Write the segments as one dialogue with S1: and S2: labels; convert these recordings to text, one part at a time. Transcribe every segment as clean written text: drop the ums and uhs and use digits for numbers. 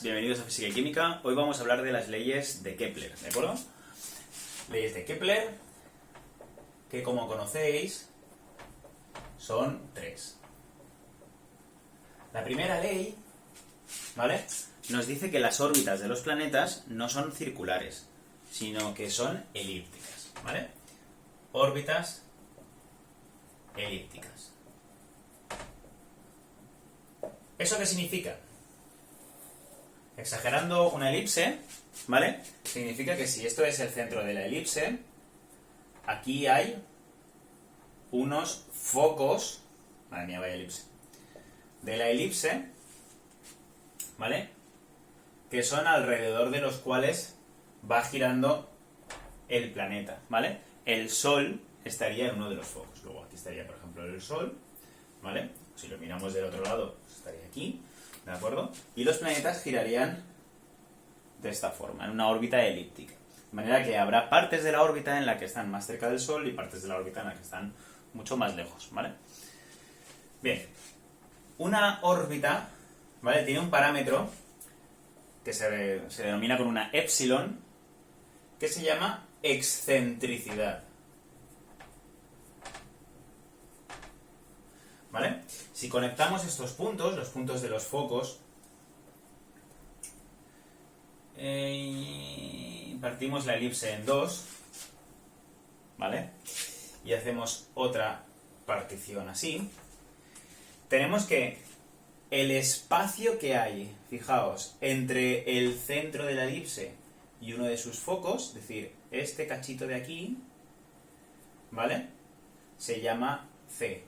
S1: Bienvenidos a Física y Química. Hoy vamos a hablar de las leyes de Kepler, ¿de acuerdo? Leyes de Kepler, que como conocéis, son tres. La primera ley, ¿vale?, nos dice que las órbitas de los planetas no son circulares, sino que son elípticas, ¿vale? Órbitas elípticas. ¿Eso qué significa? Exagerando una elipse, ¿vale? Significa que si esto es el centro de la elipse, aquí hay unos focos, madre mía, vaya elipse, de la elipse, ¿vale?, que son alrededor de los cuales va girando el planeta, ¿vale? El Sol estaría en uno de los focos. Luego aquí estaría, por ejemplo, el Sol, ¿vale? Si lo miramos del otro lado, pues estaría aquí, ¿de acuerdo? Y los planetas girarían de esta forma, en una órbita elíptica. De manera que habrá partes de la órbita en la que están más cerca del Sol y partes de la órbita en la que están mucho más lejos, ¿vale? Bien, una órbita, ¿vale?, tiene un parámetro que se denomina con una epsilon, que se llama excentricidad. ¿Vale? Si conectamos estos puntos, los puntos de los focos, partimos la elipse en dos, ¿vale?, y hacemos otra partición así, tenemos que el espacio que hay, fijaos, entre el centro de la elipse y uno de sus focos, es decir, este cachito de aquí, ¿vale?, se llama C,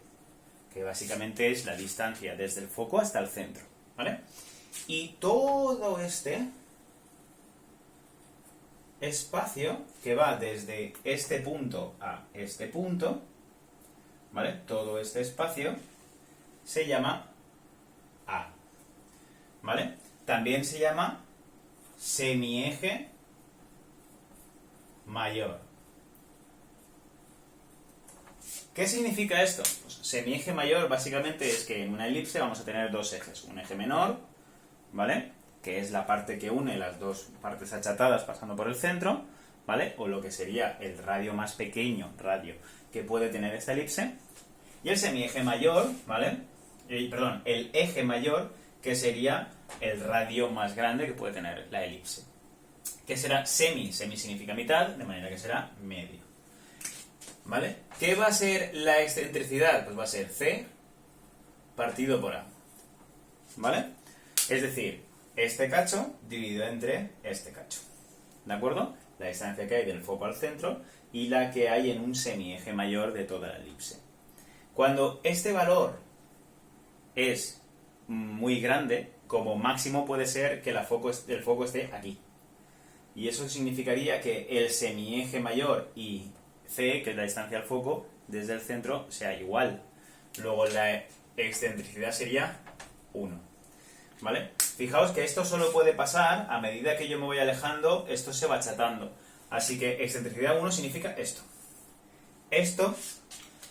S1: que básicamente es la distancia desde el foco hasta el centro, ¿vale? Y todo este espacio que va desde este punto a este punto, ¿vale?, todo este espacio se llama A, ¿vale? También se llama semieje mayor. ¿Qué significa esto? Pues semieje mayor básicamente es que en una elipse vamos a tener dos ejes. Un eje menor, ¿vale?, que es la parte que une las dos partes achatadas pasando por el centro, ¿vale?, o lo que sería el radio más pequeño, radio, que puede tener esta elipse. Y el semieje mayor, ¿vale?, el eje mayor, que sería el radio más grande que puede tener la elipse. Que será semi significa mitad, de manera que será medio. ¿Vale? ¿Qué va a ser la excentricidad? Pues va a ser C partido por A. ¿Vale? Es decir, este cacho dividido entre este cacho. ¿De acuerdo? La distancia que hay del foco al centro y la que hay en un semieje mayor de toda la elipse. Cuando este valor es muy grande, como máximo puede ser que el foco esté aquí. Y eso significaría que el semieje mayor y C, que es la distancia al foco, desde el centro, sea igual. Luego la excentricidad sería 1. ¿Vale? Fijaos que esto solo puede pasar a medida que yo me voy alejando, esto se va achatando. Así que excentricidad 1 significa esto. Esto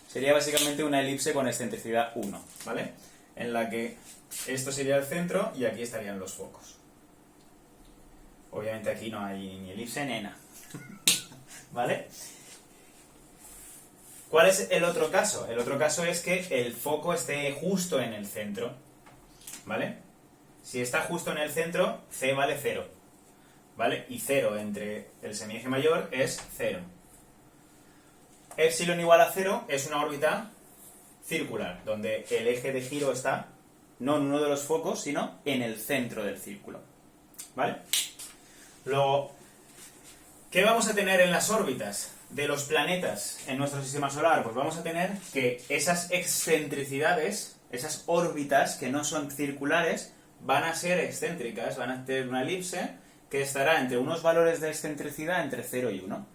S1: sería básicamente una elipse con excentricidad 1, ¿vale?, en la que esto sería el centro y aquí estarían los focos. Obviamente aquí no hay ni elipse ni nada. ¿Vale? ¿Cuál es el otro caso? El otro caso es que el foco esté justo en el centro, ¿vale? Si está justo en el centro, C vale 0, ¿vale? Y 0 entre el semieje mayor es 0. Epsilon igual a 0 es una órbita circular, donde el eje de giro está no en uno de los focos, sino en el centro del círculo, ¿vale? Luego, ¿qué vamos a tener en las órbitas de los planetas en nuestro sistema solar? Pues vamos a tener que esas excentricidades, esas órbitas que no son circulares, van a ser excéntricas, van a tener una elipse que estará entre unos valores de excentricidad entre 0 y 1,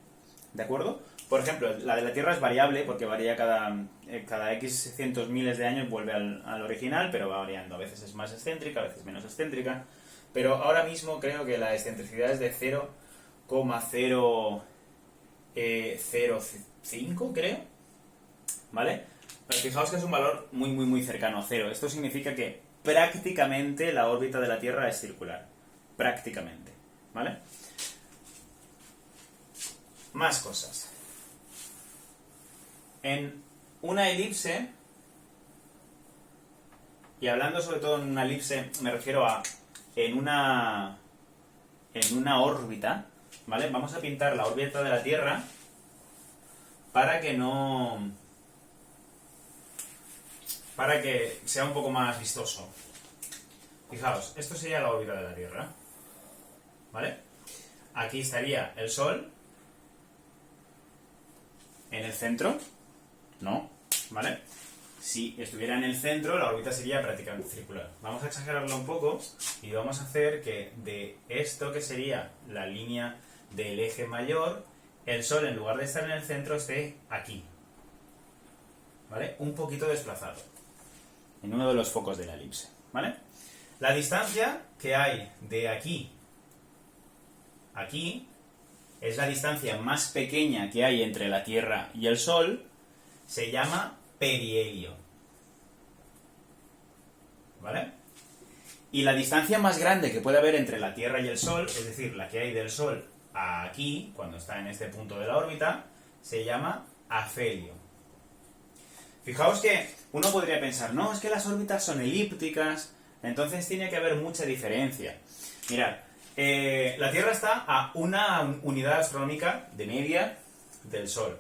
S1: ¿de acuerdo? Por ejemplo, la de la Tierra es variable porque varía cada X cientos miles de años, vuelve al original, pero va variando. A veces es más excéntrica, a veces menos excéntrica. Pero ahora mismo creo que la excentricidad es de 0,005, creo. ¿Vale? Pero fijaos que es un valor muy cercano a 0. Esto significa que prácticamente la órbita de la Tierra es circular. prácticamente, ¿vale? Más cosas. En una elipse, y hablando sobre todo en una elipse, me refiero a en una órbita, ¿vale? Vamos a pintar la órbita de la Tierra para que sea un poco más vistoso. Fijaos, esto sería la órbita de la Tierra, ¿vale? Aquí estaría el Sol en el centro, ¿no? ¿Vale? Si estuviera en el centro, la órbita sería prácticamente circular. Vamos a exagerarlo un poco y vamos a hacer que de esto que sería la línea del eje mayor, el Sol en lugar de estar en el centro esté aquí, ¿vale? Un poquito desplazado, en uno de los focos de la elipse, ¿vale? La distancia que hay de aquí a aquí es la distancia más pequeña que hay entre la Tierra y el Sol, se llama perihelio, ¿vale? Y la distancia más grande que puede haber entre la Tierra y el Sol, es decir, la que hay del Sol a aquí, cuando está en este punto de la órbita, se llama afelio. Fijaos que uno podría pensar, no, es que las órbitas son elípticas, entonces tiene que haber mucha diferencia. Mirad, la Tierra está a una unidad astronómica de media del Sol,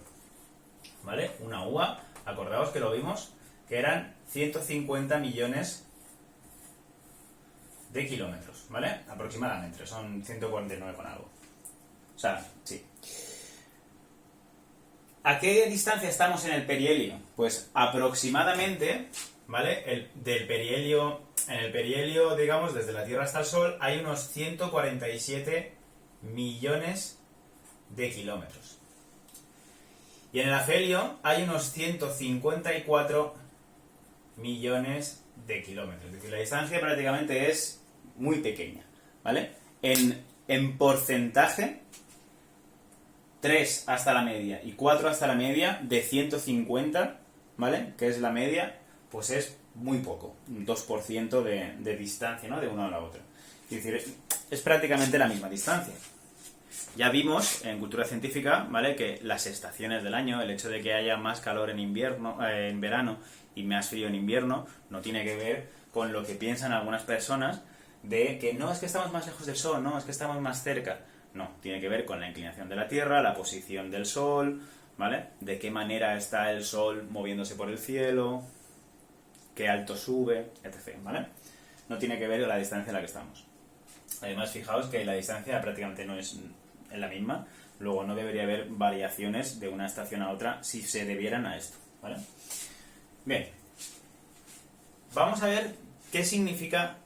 S1: ¿vale? Una UA, acordaos que lo vimos, que eran 150 millones de kilómetros, ¿vale? Aproximadamente, son 149 con algo. O sea, sí. ¿A qué distancia estamos en el perihelio? Pues aproximadamente, ¿vale? En el perihelio, digamos, desde la Tierra hasta el Sol, hay unos 147 millones de kilómetros. Y en el afelio hay unos 154 millones de kilómetros. Es decir, la distancia prácticamente es muy pequeña, ¿vale? En porcentaje, 3 hasta la media y 4 hasta la media de 150, ¿vale? Que es la media, pues es muy poco, un 2% de distancia, ¿no? De una a la otra. Es decir, es prácticamente la misma distancia. Ya vimos en cultura científica, ¿vale? Que las estaciones del año, el hecho de que haya más calor en invierno, en verano y más frío en invierno, no tiene que ver con lo que piensan algunas personas de que no es que estamos más lejos del Sol, no, es que estamos más cerca. No, tiene que ver con la inclinación de la Tierra, la posición del Sol, ¿vale? De qué manera está el Sol moviéndose por el cielo, qué alto sube, etc., ¿vale? No tiene que ver con la distancia en la que estamos. Además, fijaos que la distancia prácticamente no es la misma, luego no debería haber variaciones de una estación a otra si se debieran a esto, ¿vale? Bien, vamos a ver qué significa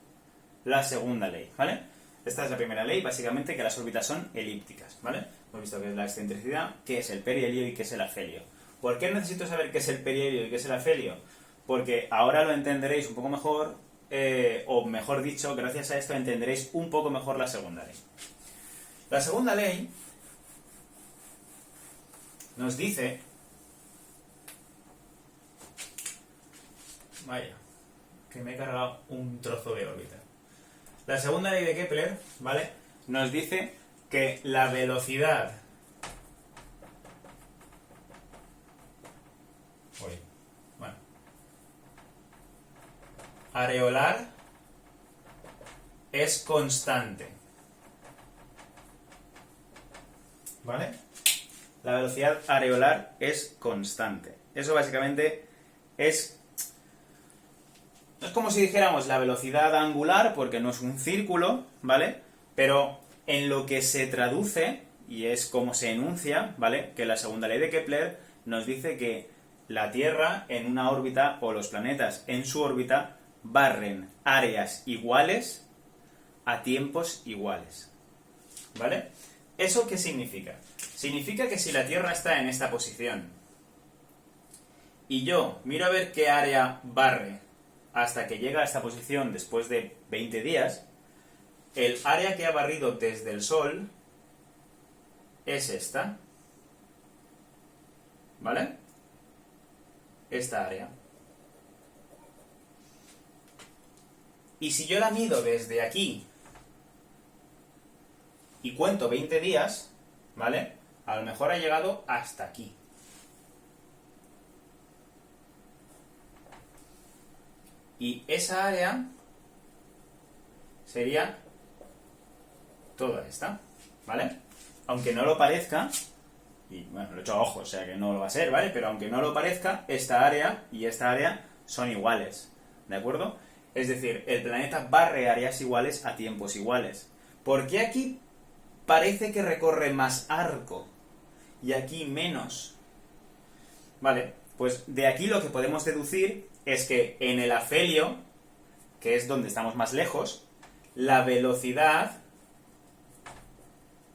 S1: la segunda ley, ¿vale? Esta es la primera ley, básicamente que las órbitas son elípticas, ¿vale? Hemos visto que es la excentricidad, qué es el perihelio y qué es el afelio. ¿Por qué necesito saber qué es el perihelio y qué es el afelio? Porque ahora lo entenderéis un poco mejor, o mejor dicho, gracias a esto entenderéis un poco mejor la segunda ley. La segunda ley nos dice... Vaya, que me he cargado un trozo de órbita. La segunda ley de Kepler, ¿vale? Nos dice que la velocidad... areolar es constante, ¿vale? La velocidad areolar es constante. Eso básicamente es... No es como si dijéramos la velocidad angular, porque no es un círculo, ¿vale? Pero en lo que se traduce, y es como se enuncia, ¿vale? Que la segunda ley de Kepler nos dice que la Tierra en una órbita, o los planetas en su órbita, barren áreas iguales a tiempos iguales, ¿vale? ¿Eso qué significa? Significa que si la Tierra está en esta posición y yo miro a ver qué área barre hasta que llega a esta posición después de 20 días, el área que ha barrido desde el Sol es esta, ¿vale? Esta área. Y si yo la mido desde aquí y cuento 20 días, ¿vale? A lo mejor ha llegado hasta aquí. Y esa área sería toda esta, ¿vale? Aunque no lo parezca, y bueno, lo he hecho a ojo, o sea que no lo va a ser, ¿vale? Pero aunque no lo parezca, esta área y esta área son iguales, ¿de acuerdo? Es decir, el planeta barre áreas iguales a tiempos iguales. ¿Por qué aquí parece que recorre más arco y aquí menos? Vale, pues de aquí lo que podemos deducir es que en el afelio, que es donde estamos más lejos, la velocidad,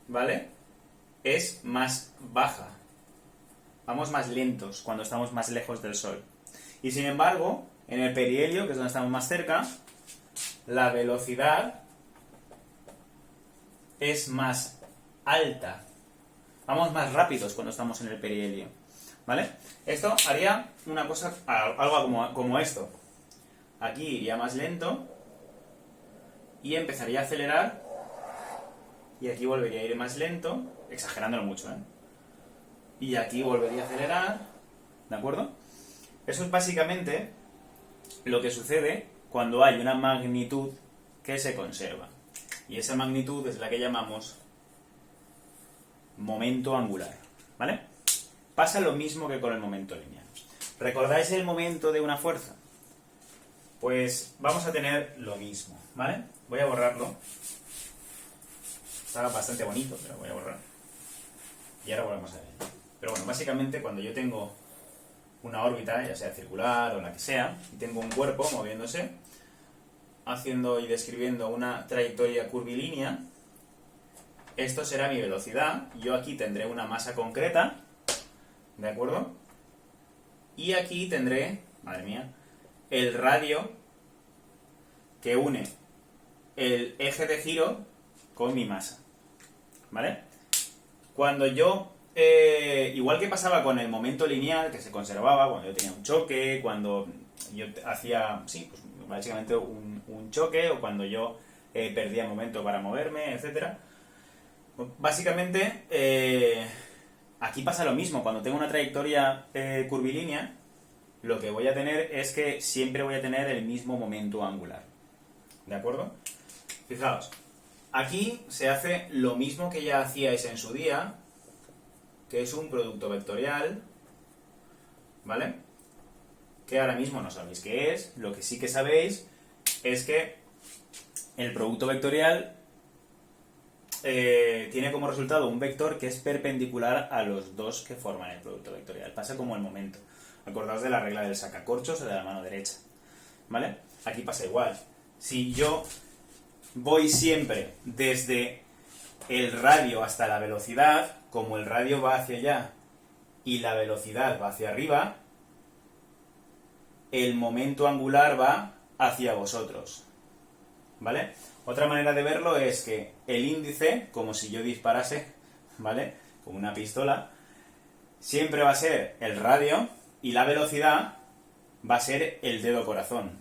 S1: ¿vale?, es más baja. Vamos más lentos cuando estamos más lejos del Sol. Y sin embargo, en el perihelio, que es donde estamos más cerca, la velocidad es más alta. Vamos más rápidos cuando estamos en el perihelio, ¿vale? Esto haría una cosa, algo como esto. Aquí iría más lento y empezaría a acelerar y aquí volvería a ir más lento, exagerándolo mucho, ¿eh? Y aquí volvería a acelerar, ¿de acuerdo? Eso es básicamente lo que sucede cuando hay una magnitud que se conserva. Y esa magnitud es la que llamamos momento angular, ¿vale? Pasa lo mismo que con el momento lineal. ¿Recordáis el momento de una fuerza? Pues vamos a tener lo mismo, ¿vale? Voy a borrarlo. Estaba bastante bonito, pero voy a borrar. Y ahora volvemos a ver. Pero bueno, básicamente cuando yo tengo una órbita, ya sea circular o la que sea, y tengo un cuerpo moviéndose, haciendo y describiendo una trayectoria curvilínea, esto será mi velocidad. Yo aquí tendré una masa concreta, ¿de acuerdo? Y aquí tendré, madre mía, el radio que une el eje de giro con mi masa, ¿vale? Cuando yo, igual que pasaba con el momento lineal, que se conservaba cuando yo tenía un choque, cuando yo hacía, sí, pues básicamente un choque, o cuando yo perdía momento para moverme, etcétera. Básicamente, aquí pasa lo mismo. Cuando tengo una trayectoria curvilínea, lo que voy a tener es que siempre voy a tener el mismo momento angular, ¿de acuerdo? Fijaos, aquí se hace lo mismo que ya hacíais en su día, que es un producto vectorial, ¿vale? Que ahora mismo no sabéis qué es. Lo que sí que sabéis es que el producto vectorial tiene como resultado un vector que es perpendicular a los dos que forman el producto vectorial. Pasa como el momento. Acordaos de la regla del sacacorchos o de la mano derecha, ¿vale? Aquí pasa igual. Si yo voy siempre desde el radio hasta la velocidad, como el radio va hacia allá y la velocidad va hacia arriba, el momento angular va hacia vosotros, ¿vale? Otra manera de verlo es que el índice, como si yo disparase, ¿vale?, con una pistola, siempre va a ser el radio y la velocidad va a ser el dedo corazón.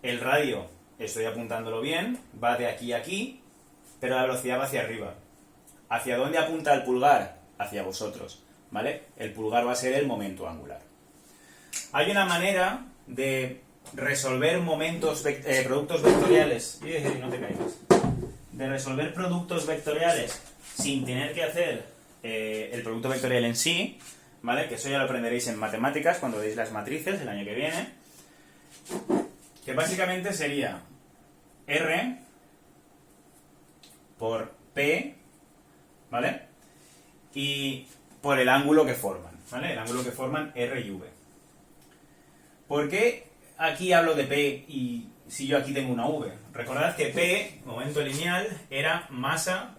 S1: El radio, estoy apuntándolo bien, va de aquí a aquí, pero la velocidad va hacia arriba. ¿Hacia dónde apunta el pulgar? Hacia vosotros, ¿vale? El pulgar va a ser el momento angular. Hay una manera de resolver productos vectoriales, no te caigas, de resolver productos vectoriales sin tener que hacer el producto vectorial en sí, ¿vale? Que eso ya lo aprenderéis en matemáticas cuando veáis las matrices el año que viene, que básicamente sería R por P, ¿vale? Y por el ángulo que forman, ¿vale? El ángulo que forman R y V. ¿Por qué aquí hablo de P y si yo aquí tengo una V? Recordad que P, momento lineal, era masa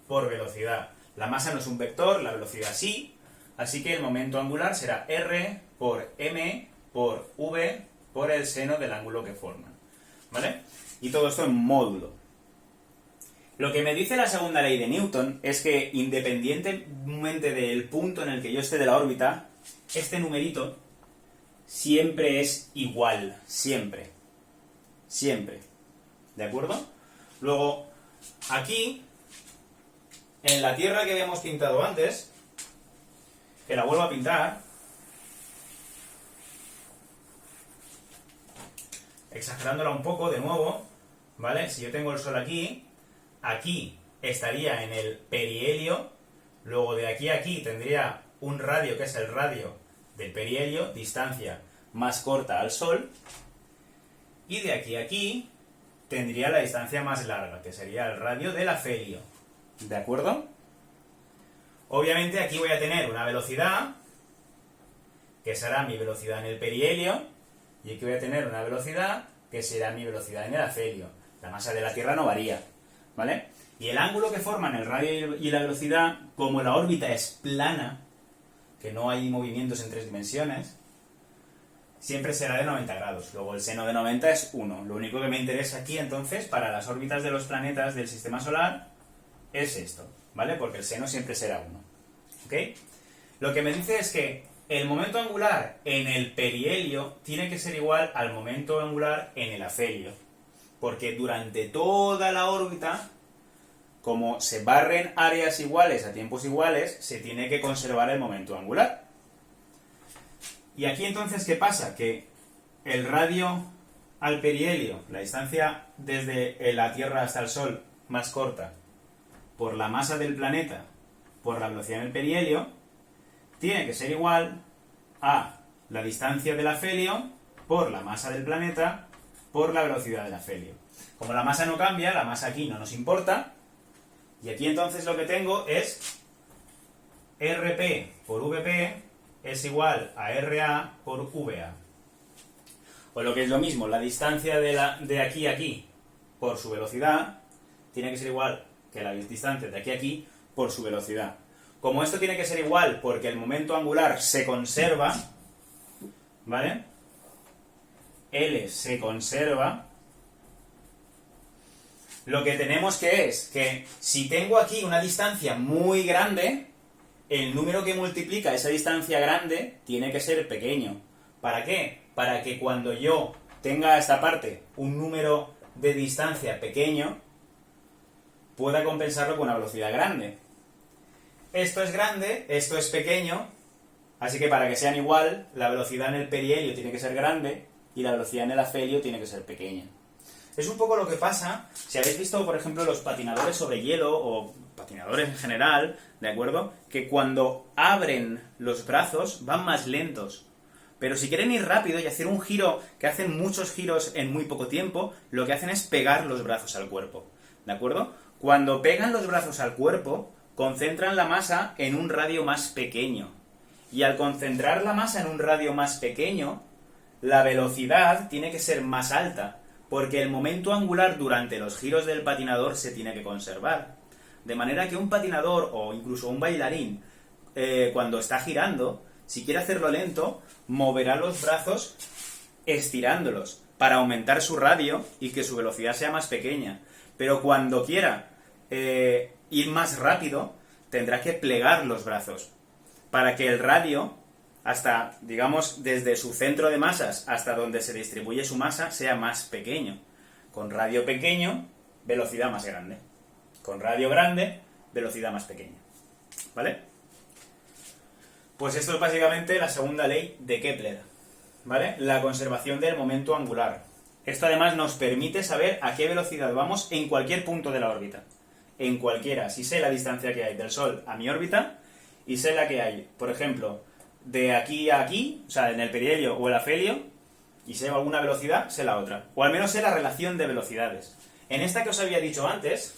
S1: por velocidad. La masa no es un vector, la velocidad sí, así que el momento angular será R por M por V por el seno del ángulo que forman, ¿vale? Y todo esto en módulo. Lo que me dice la segunda ley de Newton es que independientemente del punto en el que yo esté de la órbita, este numerito siempre es igual, siempre. Siempre. ¿De acuerdo? Luego, aquí en la Tierra que habíamos pintado antes, que la vuelvo a pintar, exagerándola un poco de nuevo, ¿vale? Si yo tengo el Sol aquí, aquí estaría en el perihelio, luego de aquí a aquí tendría un radio que es el radio del perihelio, distancia más corta al Sol, y de aquí a aquí tendría la distancia más larga, que sería el radio del afelio. ¿De acuerdo? Obviamente aquí voy a tener una velocidad, que será mi velocidad en el perihelio, y aquí voy a tener una velocidad, que será mi velocidad en el afelio. La masa de la Tierra no varía, ¿vale? Y el ángulo que forman el radio y la velocidad, como la órbita es plana, que no hay movimientos en 3 dimensiones, siempre será de 90 grados. Luego el seno de 90 es 1. Lo único que me interesa aquí, entonces, para las órbitas de los planetas del Sistema Solar, es esto, ¿vale? Porque el seno siempre será 1. ¿Ok? Lo que me dice es que el momento angular en el perihelio tiene que ser igual al momento angular en el afelio. Porque durante toda la órbita, como se barren áreas iguales a tiempos iguales, se tiene que conservar el momento angular. Y aquí entonces, ¿qué pasa? Que el radio al perihelio, la distancia desde la Tierra hasta el Sol más corta, por la masa del planeta, por la velocidad en el perihelio, tiene que ser igual a la distancia del afelio por la masa del planeta por la velocidad del afelio. Como la masa no cambia, la masa aquí no nos importa, y aquí entonces lo que tengo es RP por VP es igual a RA por VA. O lo que es lo mismo, la distancia de aquí a aquí por su velocidad tiene que ser igual que la distancia de aquí a aquí por su velocidad. Como esto tiene que ser igual porque el momento angular se conserva, ¿vale? L se conserva, lo que tenemos que es que si tengo aquí una distancia muy grande, el número que multiplica esa distancia grande tiene que ser pequeño. ¿Para qué? Para que cuando yo tenga a esta parte un número de distancia pequeño, pueda compensarlo con una velocidad grande. Esto es grande, esto es pequeño, así que para que sean igual, la velocidad en el perihelio tiene que ser grande y la velocidad en el afelio tiene que ser pequeña. Es un poco lo que pasa, si habéis visto, por ejemplo, los patinadores sobre hielo, o patinadores en general, ¿de acuerdo? Que cuando abren los brazos van más lentos. Pero si quieren ir rápido y hacer un giro, que hacen muchos giros en muy poco tiempo, lo que hacen es pegar los brazos al cuerpo, ¿de acuerdo? Cuando pegan los brazos al cuerpo, concentran la masa en un radio más pequeño. Y al concentrar la masa en un radio más pequeño, la velocidad tiene que ser más alta, porque el momento angular durante los giros del patinador se tiene que conservar. De manera que un patinador o incluso un bailarín, cuando está girando, si quiere hacerlo lento, moverá los brazos estirándolos para aumentar su radio y que su velocidad sea más pequeña. Pero cuando quiera ir más rápido, tendrá que plegar los brazos para que el radio, hasta, digamos, desde su centro de masas hasta donde se distribuye su masa, sea más pequeño. Con radio pequeño, velocidad más grande. Con radio grande, velocidad más pequeña. ¿Vale? Pues esto es básicamente la segunda ley de Kepler, ¿vale? La conservación del momento angular. Esto además nos permite saber a qué velocidad vamos en cualquier punto de la órbita. En cualquiera. Si sé la distancia que hay del Sol a mi órbita, y sé la que hay, por ejemplo, de aquí a aquí, o sea, en el perihelio o el afelio, y sé alguna velocidad, sé la otra. O al menos sé la relación de velocidades. En esta que os había dicho antes,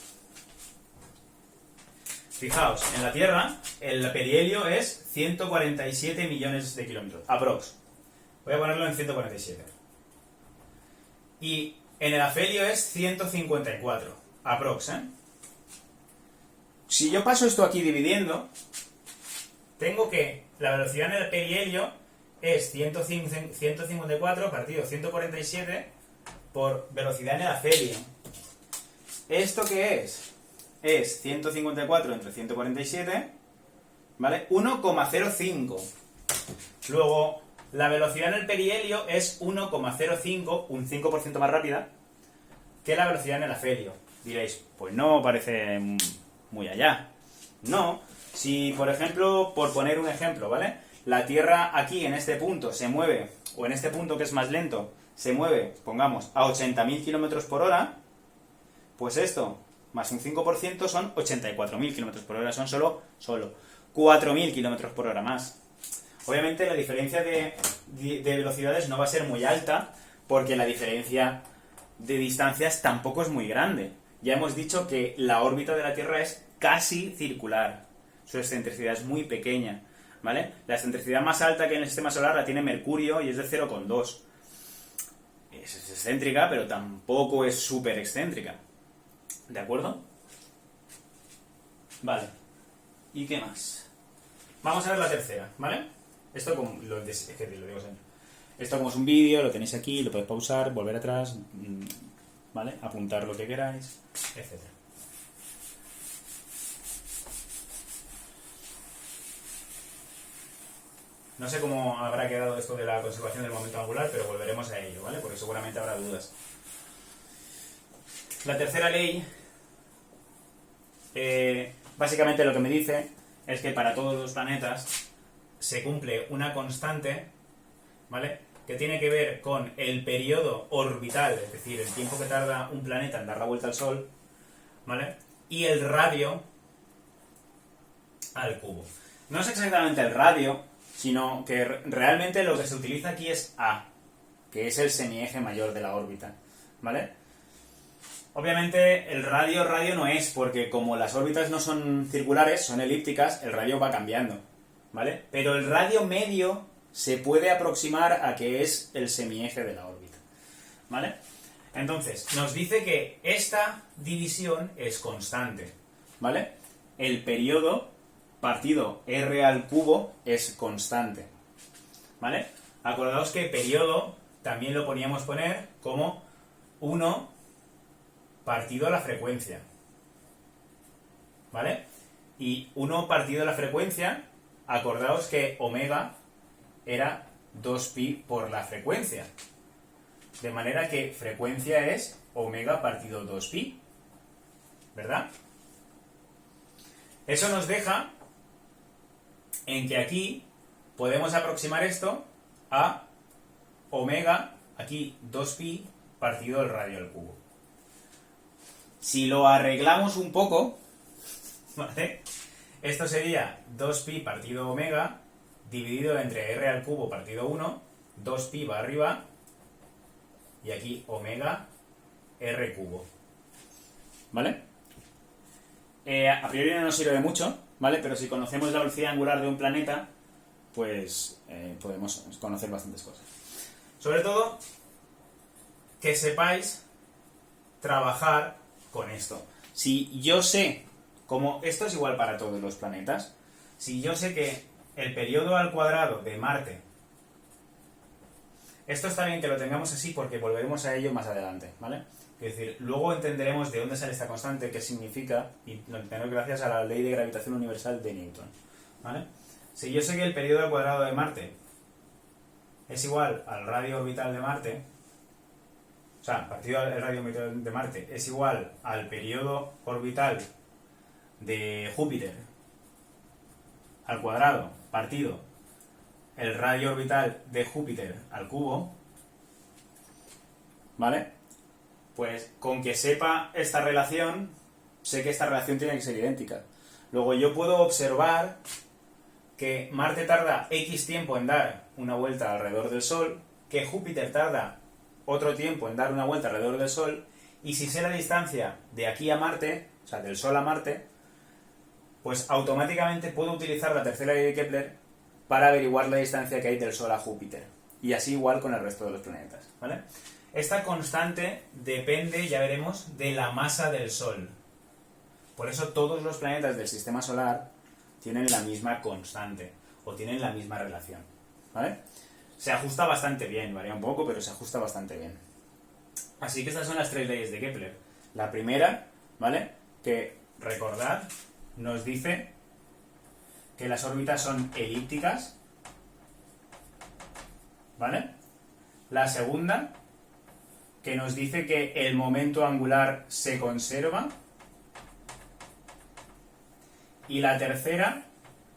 S1: fijaos, en la Tierra, el perihelio es 147 millones de kilómetros, aprox. Voy a ponerlo en 147. Y en el afelio es 154, aprox, ¿eh? Si yo paso esto aquí dividiendo, tengo que la velocidad en el perihelio es 154 partido 147 por velocidad en el afelio. ¿Esto qué es? Es 154 entre 147, ¿vale? 1,05. Luego, la velocidad en el perihelio es 1,05, un 5% más rápida, que la velocidad en el afelio. Diréis, pues no parece muy allá. No. Si, por ejemplo, por poner un ejemplo, ¿vale? La Tierra aquí, en este punto, se mueve, o en este punto que es más lento, se mueve, pongamos, a 80.000 kilómetros por hora, pues esto, más un 5% son 84.000 kilómetros por hora, son solo 4.000 kilómetros por hora más. Obviamente la diferencia de velocidades no va a ser muy alta, porque la diferencia de distancias tampoco es muy grande. Ya hemos dicho que la órbita de la Tierra es casi circular. Su excentricidad es muy pequeña, ¿vale? La excentricidad más alta que en el sistema solar la tiene Mercurio y es de 0,2. Es excéntrica, pero tampoco es súper excéntrica. ¿De acuerdo? Vale. ¿Y qué más? Vamos a ver la tercera, ¿vale? Esto como lo digo siempre. Esto como es un vídeo, lo tenéis aquí, lo podéis pausar, volver atrás, ¿vale? Apuntar lo que queráis, etc. No sé cómo habrá quedado esto de la conservación del momento angular, pero volveremos a ello, ¿vale? Porque seguramente habrá dudas. La tercera ley, básicamente lo que me dice es que para todos los planetas se cumple una constante, ¿vale? Que tiene que ver con el periodo orbital, es decir, el tiempo que tarda un planeta en dar la vuelta al Sol, ¿vale? Y el radio al cubo. No es exactamente el radio, sino que realmente lo que se utiliza aquí es A, que es el semieje mayor de la órbita, ¿vale? Obviamente el radio no es, porque como las órbitas no son circulares, son elípticas, el radio va cambiando, ¿vale? Pero el radio medio se puede aproximar a que es el semieje de la órbita, ¿vale? Entonces, nos dice que esta división es constante, ¿vale? El periodo partido r al cubo es constante, ¿vale? Acordaos que periodo también lo podíamos poner como 1 partido a la frecuencia, ¿vale? Y 1 partido a la frecuencia, acordaos que omega era 2pi por la frecuencia. De manera que frecuencia es omega partido 2pi, ¿verdad? Eso nos deja en que aquí podemos aproximar esto a omega, aquí 2pi partido el radio al cubo. Si lo arreglamos un poco, ¿vale? Esto sería 2pi partido omega dividido entre r al cubo partido 1, 2pi va arriba, y aquí omega r cubo, ¿vale? A priori no nos sirve de mucho, ¿vale? Pero si conocemos la velocidad angular de un planeta, pues podemos conocer bastantes cosas. Sobre todo, que sepáis trabajar con esto. Si yo sé, como esto es igual para todos los planetas, si yo sé que el periodo al cuadrado de Marte, esto está bien que lo tengamos así porque volveremos a ello más adelante, ¿vale? Es decir, luego entenderemos de dónde sale esta constante, qué significa, y lo entenderemos gracias a la ley de gravitación universal de Newton, ¿vale? Si yo sé que el periodo al cuadrado de Marte es igual al radio orbital de Marte, o sea, partido del radio orbital de Marte es igual al periodo orbital de Júpiter al cuadrado partido el radio orbital de Júpiter al cubo, ¿vale? Pues con que sepa esta relación, sé que esta relación tiene que ser idéntica. Luego yo puedo observar que Marte tarda X tiempo en dar una vuelta alrededor del Sol, que Júpiter tarda otro tiempo en dar una vuelta alrededor del Sol, y si sé la distancia de aquí a Marte, o sea, del Sol a Marte, pues automáticamente puedo utilizar la tercera ley de Kepler para averiguar la distancia que hay del Sol a Júpiter. Y así igual con el resto de los planetas, ¿vale? Esta constante depende, ya veremos, de la masa del Sol. Por eso todos los planetas del sistema solar tienen la misma constante, o tienen la misma relación, ¿vale? Se ajusta bastante bien, varía un poco, pero se ajusta bastante bien. Así que estas son las 3 leyes de Kepler. La primera, ¿vale? Que, recordad, nos dice que las órbitas son elípticas, ¿vale? La segunda, que nos dice que el momento angular se conserva. Y la tercera,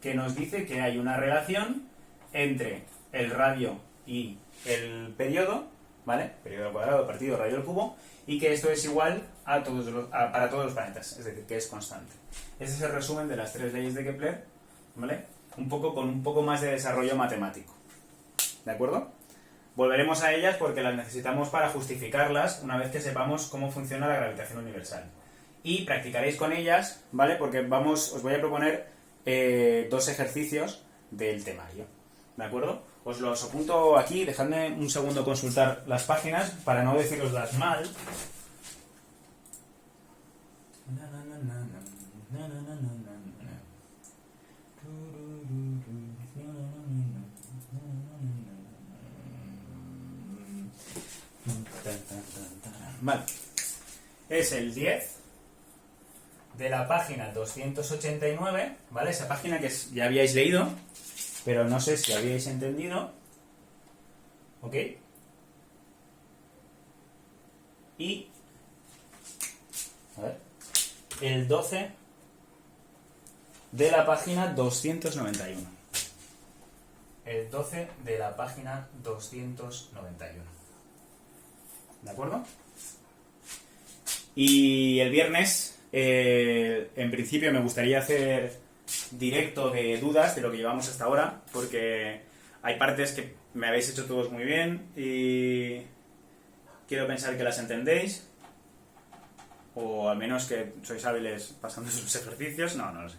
S1: que nos dice que hay una relación entre el radio y el periodo, ¿vale? Periodo al cuadrado partido radio al cubo, y que esto es igual a para todos los planetas, es decir, que es constante. Ese es el resumen de las 3 leyes de Kepler, ¿vale? Con un poco más de desarrollo matemático. ¿De acuerdo? Volveremos a ellas porque las necesitamos para justificarlas una vez que sepamos cómo funciona la gravitación universal. Y practicaréis con ellas, ¿vale? Porque os voy a proponer 2 ejercicios del temario. ¿De acuerdo? Os los apunto aquí, dejadme un segundo consultar las páginas para no deciroslas mal. Vale. Es el 10 de la página 289, ¿vale? Esa página que ya habíais leído, pero no sé si habíais entendido. ¿Ok? Y a ver, el 12 de la página 291. El 12 de la página 291. ¿De acuerdo? Y el viernes, en principio me gustaría hacer directo de dudas de lo que llevamos hasta ahora, porque hay partes que me habéis hecho todos muy bien y quiero pensar que las entendéis, o al menos que sois hábiles pasando sus ejercicios, no lo sé.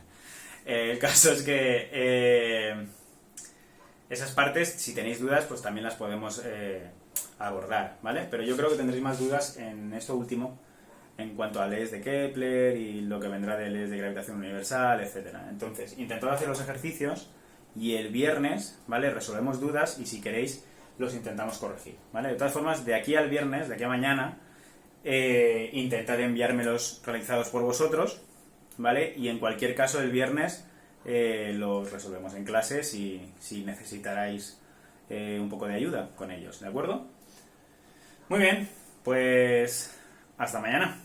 S1: El caso es que esas partes, si tenéis dudas, pues también las podemos abordar, ¿vale? Pero yo creo que tendréis más dudas en esto último, en cuanto a leyes de Kepler y lo que vendrá de leyes de gravitación universal, etcétera. Entonces, intentad hacer los ejercicios y el viernes, ¿vale? Resolvemos dudas y si queréis los intentamos corregir, ¿vale? De todas formas, de aquí al viernes, de aquí a mañana, intentad enviármelos realizados por vosotros, ¿vale? Y en cualquier caso, el viernes los resolvemos en clase si necesitarais un poco de ayuda con ellos, ¿de acuerdo? Muy bien, pues hasta mañana.